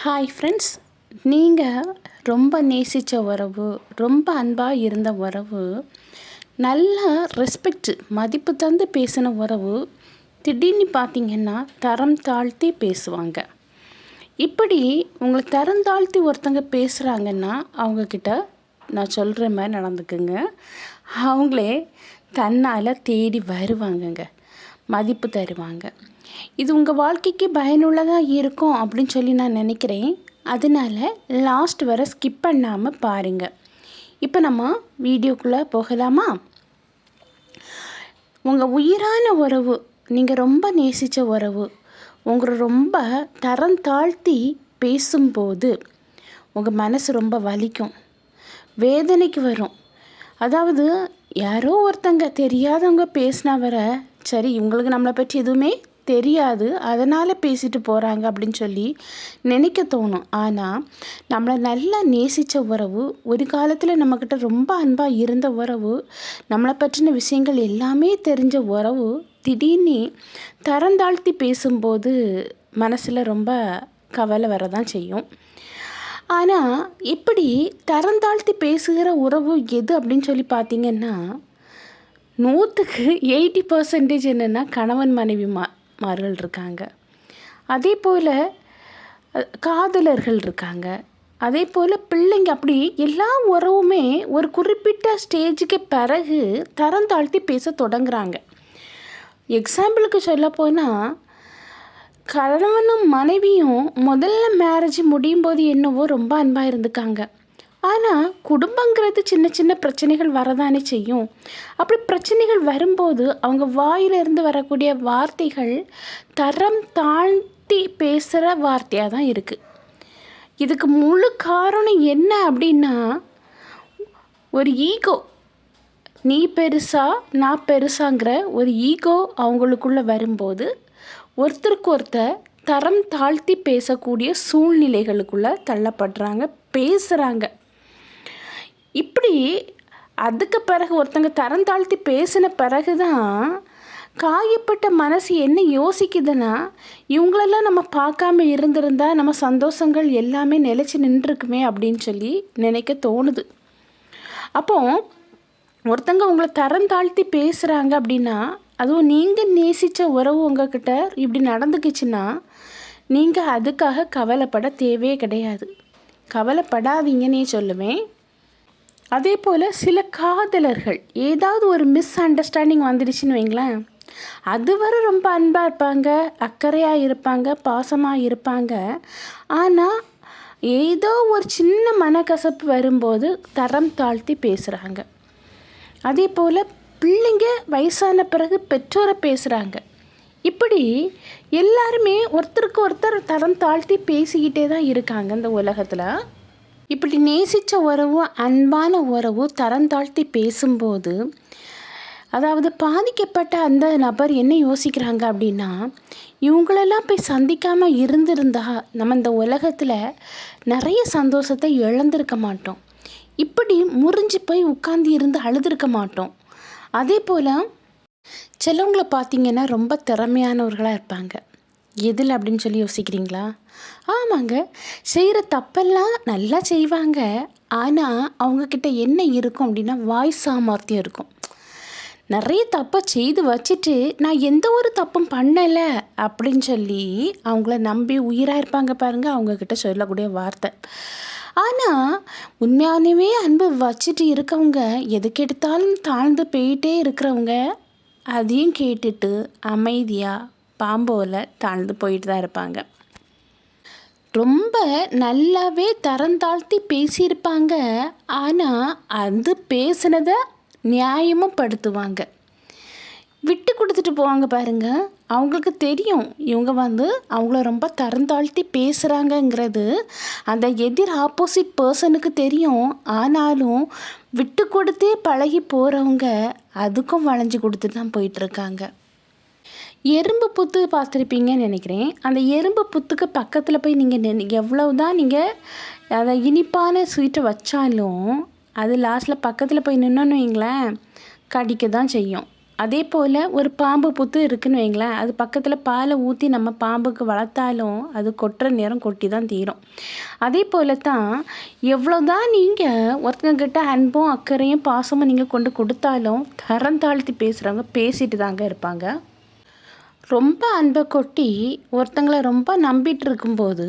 Hi friends, நீங்கள் ரொம்ப நேசித்த உறவு, ரொம்ப அன்பாக இருந்த உறவு, நல்லா ரெஸ்பெக்ட் மதிப்பு தந்து பேசின உறவு திடீர்னு பார்த்திங்கன்னா தரம் தாழ்த்தி பேசுவாங்க. இப்படி உங்களை தரம் தாழ்த்தி ஒருத்தங்க பேசுகிறாங்கன்னா அவங்கக்கிட்ட நான் சொல்கிற மாதிரி நடந்துக்குங்க. அவங்களே தன்னால் தேடி வருவாங்கங்க, மதிப்பு தருவாங்க. இது உங்கள் வாழ்க்கைக்கு பயனுள்ளதாக இருக்கும் அப்படின்னு சொல்லி நான் நினைக்கிறேன். அதனால் லாஸ்ட் வரை ஸ்கிப் பண்ணாமல் பாருங்கள். இப்போ நம்ம வீடியோக்குள்ளே போகலாமா? உங்கள் உயிரான உறவு, நீங்கள் ரொம்ப நேசித்த உறவு உங்களை ரொம்ப தரம் தாழ்த்தி பேசும்போது உங்கள் மனசு ரொம்ப வலிக்கும், வேதனைக்கு வரும். அதாவது யாரோ ஒருத்தங்க தெரியாதவங்க பேசினா வர சரி இவங்களுக்கு நம்மளை பற்றி எதுவுமே தெரியாது, அதனால் பேசிட்டு போகிறாங்க அப்படின்னு சொல்லி நினைக்க தோணும். ஆனால் நம்மளை நல்லா நேசித்த உறவு, ஒரு காலத்தில் நம்மக்கிட்ட ரொம்ப அன்பாக இருந்த உறவு, நம்மளை பற்றின விஷயங்கள் எல்லாமே தெரிஞ்ச உறவு திடீர்னு தரந்தாழ்த்தி பேசும்போது மனசில் ரொம்ப கவலை வரதான் செய்யும். ஆனால் இப்படி தரந்தாழ்த்தி பேசுகிற உறவு எது அப்படின்னு சொல்லி பார்த்திங்கன்னா 100க்கு 80% என்னென்னா கணவன் மனைவிமார்கள் இருக்காங்க, அதே போல் காதலர்கள் இருக்காங்க, அதே போல் பிள்ளைங்க. அப்படி எல்லா உறவுமே ஒரு குறிப்பிட்ட ஸ்டேஜுக்கு பிறகு தரந்தாழ்த்தி பேச தொடங்குறாங்க. எக்ஸாம்பிளுக்கு சொல்லப்போனால் கணவனும் மனைவியும் முதல்ல மேரேஜ் முடியும் போது என்னவோ ரொம்ப அன்பாக இருந்துக்காங்க. ஆனால் குடும்பங்கிறது சின்ன சின்ன பிரச்சனைகள் வரதானே செய்யும். அப்படி பிரச்சனைகள் வரும்போது அவங்க வாயிலிருந்து வரக்கூடிய வார்த்தைகள் தரம் தாழ்த்தி பேசுகிற வார்த்தையாக தான் இருக்குது. இதுக்கு முழு காரணம் என்ன அப்படின்னா ஒரு ஈகோ, நீ பெருசா நான் பெருசாங்கிற ஒரு ஈகோ அவங்களுக்குள்ளே வரும்போது ஒருத்தருக்கு ஒருத்தர் தரம் தாழ்த்தி பேசக்கூடிய சூழ்நிலைகளுக்குள்ளே தள்ளப்படுறாங்க, பேசுகிறாங்க. இப்படி அதுக்கு பிறகு ஒருத்தங்க தரம் தாழ்த்தி பேசின பிறகு தான் காயப்பட்ட மனசு என்ன யோசிக்குதுன்னா இவங்களெல்லாம் நம்ம பார்க்காம இருந்திருந்தா நம்ம சந்தோஷங்கள் எல்லாமே நிலைச்சி நின்றுருக்குமே அப்படின்னு சொல்லி நினைக்க தோணுது. அப்போது ஒருத்தங்க உங்களை தரம் தாழ்த்தி பேசுகிறாங்க அப்படின்னா, அதுவும் நீங்கள் நேசித்த உறவு உங்ககிட்ட இப்படி நடந்துக்குச்சுன்னா நீங்கள் அதுக்காக கவலைப்பட தேவையே கிடையாது. கவலைப்படாதீங்கன்னே சொல்லுவேன். அதே போல் சில காதலர்கள் ஏதாவது ஒரு மிஸ் அண்டர்ஸ்டாண்டிங் வந்துடுச்சுன்னு வைங்களேன், அதுவரை ரொம்ப அன்பாக இருப்பாங்க, அக்கறையாக இருப்பாங்க, பாசமாக இருப்பாங்க. ஆனால் ஏதோ ஒரு சின்ன மனக்கசப்பு வரும்போது தரம் தாழ்த்தி பேசுகிறாங்க. அதே போல் பிள்ளைங்க வயசான பிறகு பெற்றோரை பேசுகிறாங்க. இப்படி எல்லாருமே ஒருத்தருக்கு ஒருத்தர் தரம் தாழ்த்தி பேசிக்கிட்டே தான் இருக்காங்க இந்த உலகத்தில். இப்படி நேசித்த உறவு, அன்பான உறவு தரம் தாழ்த்தி பேசும்போது அதாவது பாதிக்கப்பட்ட அந்த நபர் என்ன யோசிக்கிறாங்க அப்படின்னா, இவங்களெல்லாம் போய் சந்திக்காமல் இருந்திருந்தா நம்ம இந்த உலகத்தில் நிறைய சந்தோஷத்தை இழந்திருக்க மாட்டோம், இப்படி முறிஞ்சு போய் உட்கார்ந்து இருந்து அழுதுருக்க மாட்டோம். அதே போல் சிலவங்களை பார்த்திங்கன்னா ரொம்ப திறமையானவர்களாக இருப்பாங்க. எதில் அப்படின்னு சொல்லி யோசிக்கிறீங்களா? ஆமாங்க, செய்கிற தப்பெல்லாம் நல்லா செய்வாங்க. ஆனால் அவங்கக்கிட்ட என்ன இருக்கும் அப்படின்னா வாய் சாமர்த்தியம் இருக்கும். நிறைய தப்பை செய்து வச்சுட்டு நான் எந்த ஒரு தப்பும் பண்ணலை அப்படின்னு சொல்லி அவங்கள நம்பி உயிராக இருப்பாங்க பாருங்கள், அவங்கக்கிட்ட சொல்லக்கூடிய வார்த்தை. ஆனால் உண்மையானவே அன்பு வச்சுட்டு இருக்கவங்க, எதுக்கு எடுத்தாலும் தாழ்ந்து போயிட்டே இருக்கிறவங்க அதையும் கேட்டுட்டு அமைதியாக பாம்போல தாழ்ந்து போயிட்டு தான் இருப்பாங்க. ரொம்ப நல்லாவே தரந்தாழ்த்தி பேசியிருப்பாங்க. ஆனால் அது பேசினதை நியாயமும் படுத்துவாங்க, விட்டு கொடுத்துட்டு போவாங்க பாருங்கள். அவங்களுக்கு தெரியும் இவங்க அவங்கள ரொம்ப தரந்தாழ்த்தி பேசுகிறாங்கங்கிறது அந்த எதிர் ஆப்போசிட் பர்சனுக்கு தெரியும். ஆனாலும் விட்டு கொடுத்தே பழகி போகிறவங்க அதுக்கும் வளைஞ்சு கொடுத்து தான் போயிட்டுருக்காங்க. எறும்பு புத்து பார்த்துருப்பீங்கன்னு நினைக்கிறேன். அந்த எறும்பு புத்துக்கு பக்கத்தில் போய் நீங்கள் எவ்வளவு தான் நீங்கள் அதை இனிப்பான ஸ்வீட்டை வச்சாலும் அது லாஸ்ட்டில் பக்கத்தில் போய் நின்னோன்னு வைங்களேன், கடிக்க தான் செய்யும். அதே போல் ஒரு பாம்பு புத்து இருக்குன்னு வைங்களேன், அது பக்கத்தில் பாலை ஊற்றி நம்ம பாம்புக்கு வளர்த்தாலும் அது கொட்டுற நேரம் கொட்டி தான் தீரும். அதே போல் தான் எவ்வளோதான் நீங்கள் ஒருத்தங்கக்கிட்ட அன்பும் அக்கறையும் பாசமும் நீங்கள் கொண்டு கொடுத்தாலும் தரம் தாழ்த்தி பேசுகிறவங்க பேசிட்டு தாங்க இருப்பாங்க. ரொம்ப அன்பை கொட்டி ஒருத்தங்களை ரொம்ப நம்பிட்டு இருக்கும்போது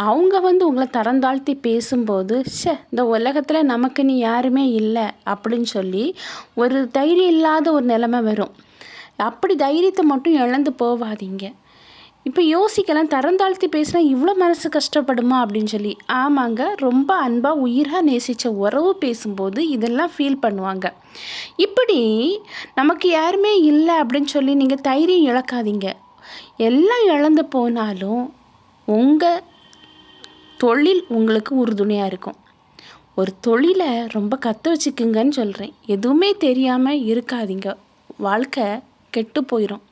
அவங்க உங்களை தரந்தாழ்த்தி பேசும்போது இந்த உலகத்தில் நமக்கு நீ யாருமே இல்லை அப்படின்னு சொல்லி ஒரு தைரியம் இல்லாத ஒரு நிலைமை வரும். அப்படி தைரியத்தை மட்டும் இழந்து போகாதீங்க. இப்போ யோசிக்கலாம், தரந்தாழ்த்தி பேசினா இவ்வளோ மனசு கஷ்டப்படுமா அப்படின்னு சொல்லி. ஆமாங்க, ரொம்ப அன்பாக உயிராக நேசித்த உறவு பேசும்போது இதெல்லாம் ஃபீல் பண்ணுவாங்க. இப்படி நமக்கு யாருமே இல்லை அப்படின்னு சொல்லி நீங்கள் தைரியம் இழக்காதீங்க. எல்லாம் இழந்து போனாலும் உங்கள் தொழில் உங்களுக்கு உறுதுணையாக இருக்கும். ஒரு தொழிலை ரொம்ப கற்று வச்சுக்குங்கன்னு சொல்கிறேன். எதுவுமே தெரியாமல் இருக்காதீங்க, வாழ்க்கை கெட்டு போயிடும்.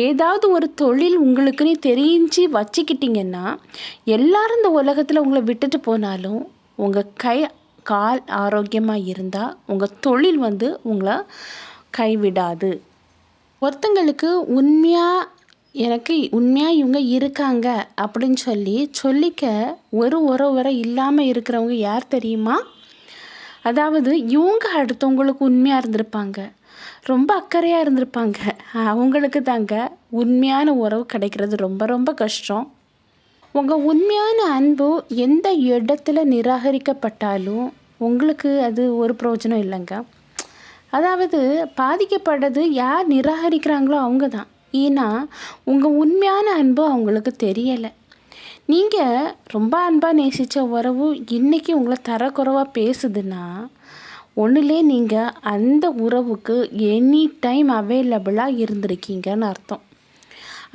ஏதாவது ஒரு தொழில் உங்களுக்குன்னு தெரிஞ்சு வச்சுக்கிட்டிங்கன்னா எல்லாரும் இந்த உலகத்தில் உங்களை விட்டுட்டு போனாலும் உங்கள் கை கால் ஆரோக்கியமாக இருந்தால் உங்கள் தொழில் உங்களை கைவிடாது. ஒருத்தங்களுக்கு எனக்கு உண்மையாக இவங்க இருக்காங்க அப்படின்னு சொல்லிக்க ஒரு உறவு இல்லாமல் இருக்கிறவங்க யார் தெரியுமா? அதாவது இவங்க அடுத்தவங்களுக்கு உண்மையாக இருந்திருப்பாங்க, ரொம்ப அக்கறையாக இருந்திருப்பாங்க. அவங்களுக்கு தாங்க உண்மையான உறவு கிடைக்கிறது ரொம்ப ரொம்ப கஷ்டம். உங்கள் உண்மையான அன்பு எந்த இடத்துல நிராகரிக்கப்பட்டாலும் உங்களுக்கு அது ஒரு பிரயோஜனம் இல்லைங்க. அதாவது பாதிக்கப்படுறது யார் நிராகரிக்கிறாங்களோ அவங்க தான். ஏன்னா உங்கள் உண்மையான அன்பு அவங்களுக்கு தெரியலை. நீங்கள் ரொம்ப அன்பாக நேசித்த உறவு இன்றைக்கி உங்களை தரக்குறைவாக பேசுதுன்னா ஒன்றுலே நீங்கள் அந்த உறவுக்கு எனி டைம் அவைலபிளாக இருந்திருக்கீங்கன்னு அர்த்தம்.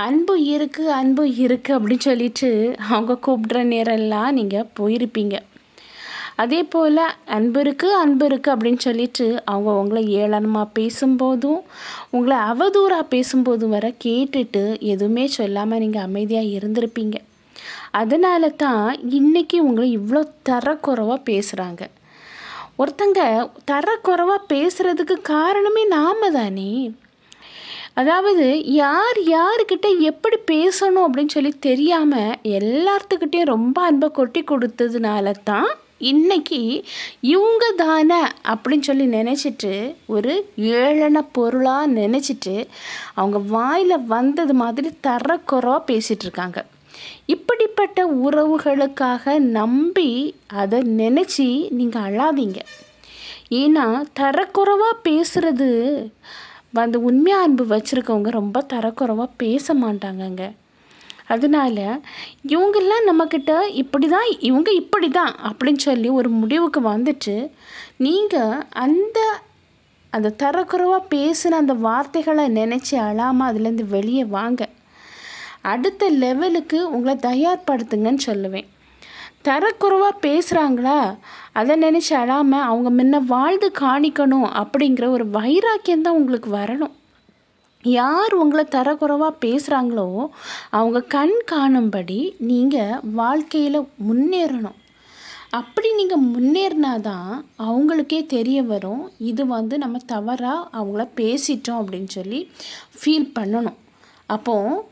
அன்பு இருக்குது அப்படின்னு சொல்லிட்டு அவங்க கூப்பிட்ற நேரம்லாம் நீங்கள் போயிருப்பீங்க. அதே போல் அன்பு இருக்குது அப்படின்னு சொல்லிட்டு அவங்க உங்களை ஏளனமாக பேசும்போதும் உங்களை அவதூறாக பேசும்போதும் வர கேட்டுட்டு எதுவுமே சொல்லாமல் நீங்கள் அமைதியாக இருந்திருப்பீங்க. அதனால தான் இன்றைக்கி உங்களை இவ்வளோ தரக்குறைவாக பேசுகிறாங்க. ஒருத்தங்க தரக்குறைவாக பேசுகிறதுக்கு காரணமே நாம தானே. அதாவது யாருக்கிட்ட எப்படி பேசணும் அப்படின்னு சொல்லி தெரியாமல் எல்லாத்துக்கிட்டேயும் ரொம்ப அன்பை கொட்டி கொடுத்ததுனால தான் இன்றைக்கி இவங்க தானே அப்படின்னு சொல்லி நினச்சிட்டு ஒரு ஏளன பொருளாக நினச்சிட்டு அவங்க வாயில் வந்தது மாதிரி தரக்குறைவாக பேசிகிட்ருக்காங்க. இப்படிப்பட்ட உறவுகளுக்காக நம்பி அதை நினச்சி நீங்கள் அழாதீங்க. ஏன்னா தரக்குறைவாக பேசுகிறது உண்மையாக அன்பு வச்சுருக்கவங்க ரொம்ப தரக்குறைவாக பேச மாட்டாங்கங்க. அதனால இவங்கெல்லாம் நம்மக்கிட்ட இவங்க இப்படி தான் அப்படின்னு சொல்லி ஒரு முடிவுக்கு வந்துட்டு நீங்கள் அந்த தரக்குறைவாக பேசின அந்த வார்த்தைகளை நினச்சி அழாமல் அதுலேருந்து வெளியே வாங்க. அடுத்த லெவலுக்கு உங்களை தயார்படுத்துங்கன்னு சொல்லுவேன். தரக்குறைவாக பேசுகிறாங்களா அதை நினச்சி அழாமல் அவங்க முன்ன வாழ்ந்து காணிக்கணும் அப்படிங்கிற ஒரு வைராக்கியம்தான் உங்களுக்கு வரணும். யார் உங்களை தரக்குறைவாக பேசுகிறாங்களோ அவங்க கண் காணும்படி நீங்கள் வாழ்க்கையில் முன்னேறணும். அப்படி நீங்கள் முன்னேறினாதான் அவங்களுக்கே தெரிய வரும் இது நம்ம தவறாக அவங்கள பேசிட்டோம் அப்படின்னு சொல்லி ஃபீல் பண்ணணும். அப்போது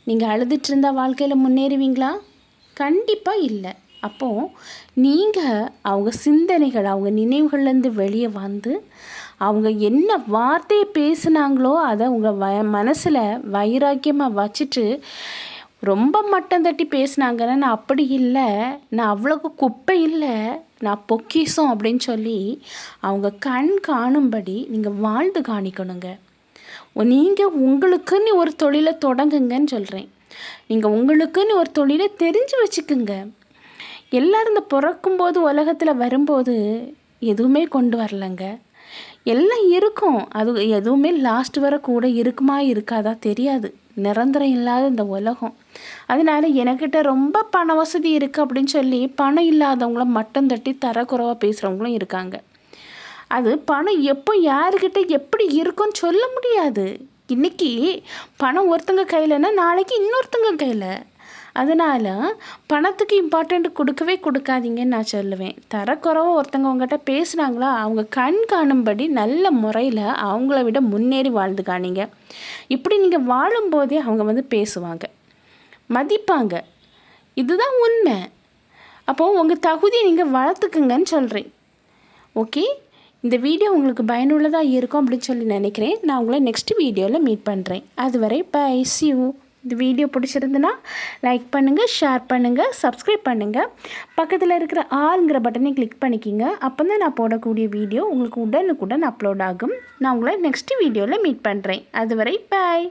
நீங்கள் அழுதுட்டு இருந்தால் வாழ்க்கையில் முன்னேறுவீங்களா? கண்டிப்பாக இல்லை. அப்போது நீங்கள் அவங்க சிந்தனைகள் அவங்க நினைவுகள்லேருந்து வெளியே வந்து அவங்க என்ன வார்த்தையை பேசுனாங்களோ அதை உங்கள் மனசில் வைராக்கியமாக வச்சுட்டு ரொம்ப மட்டம் தட்டி பேசுனாங்கன்னா நான் அப்படி இல்லை, நான் அவ்வளோக்கு குப்பை இல்லை, நான் பொக்கிஷம் அப்படின்னு சொல்லி அவங்க கண் காணும்படி நீங்கள் வாழ்ந்து காணிக்கணுங்க. நீங்கள் உங்களுக்குன்னு ஒரு தொழிலை தொடங்குங்கன்னு சொல்கிறேன். நீங்கள் உங்களுக்குன்னு ஒரு தொழிலை தெரிஞ்சு வச்சுக்குங்க. எல்லோரும் இந்த பிறக்கும்போது உலகத்தில் வரும்போது எதுவுமே கொண்டு வரலைங்க. எல்லாம் இருக்கும், அது எதுவுமே லாஸ்ட் வரை கூட இருக்குமா இருக்காதா தெரியாது. நிரந்தரம் இல்லாத இந்த உலகம். அதனால் எனக்கிட்ட ரொம்ப பண வசதி இருக்குது அப்படின்னு சொல்லி பணம் இல்லாதவங்கள மட்டம் தட்டி தரக்குறைவாக பேசுகிறவங்களும் இருக்காங்க. அது பணம் எப்போ யாருக்கிட்ட எப்படி இருக்குன்னு சொல்ல முடியாது. இன்றைக்கி பணம் ஒருத்தங்க கையிலன்னா நாளைக்கு இன்னொருத்தங்க கையில். அதனால் பணத்துக்கு இம்பார்ட்டண்ட் கொடுக்கவே கொடுக்காதீங்கன்னு நான் சொல்லுவேன். தரக்குறைவாக ஒருத்தங்க உங்கள்கிட்ட பேசுகிறாங்களா, அவங்க கண் காணும்படி நல்ல முறையில் அவங்கள விட முன்னேறி வாழ்ந்து காணிங்க. இப்படி நீங்கள் வாழும்போதே அவங்க பேசுவாங்க, மதிப்பாங்க. இதுதான் உண்மை. அப்போது உங்கள் தகுதியை நீங்கள் வளர்த்துக்குங்கன்னு சொல்கிறேன். ஓகே, இந்த வீடியோ உங்களுக்கு பயனுள்ளதாக இருக்கும் அப்படின்னு சொல்லி நினைக்கிறேன். நான் உங்களை நெக்ஸ்ட் வீடியோவில் மீட் பண்ணுறேன். அதுவரை பை, see you. இந்த வீடியோ பிடிச்சிருந்துன்னா லைக் பண்ணுங்கள், ஷேர் பண்ணுங்கள், சப்ஸ்கிரைப் பண்ணுங்கள். பக்கத்தில் இருக்கிற ஆளுங்கிற பட்டனை கிளிக் பண்ணிக்கிங்க. அப்போ தான் நான் போடக்கூடிய வீடியோ உங்களுக்கு உடனுக்குடன் அப்லோட் ஆகும். நான் உங்களை நெக்ஸ்ட் வீடியோவில் மீட் பண்ணுறேன். அதுவரை பை.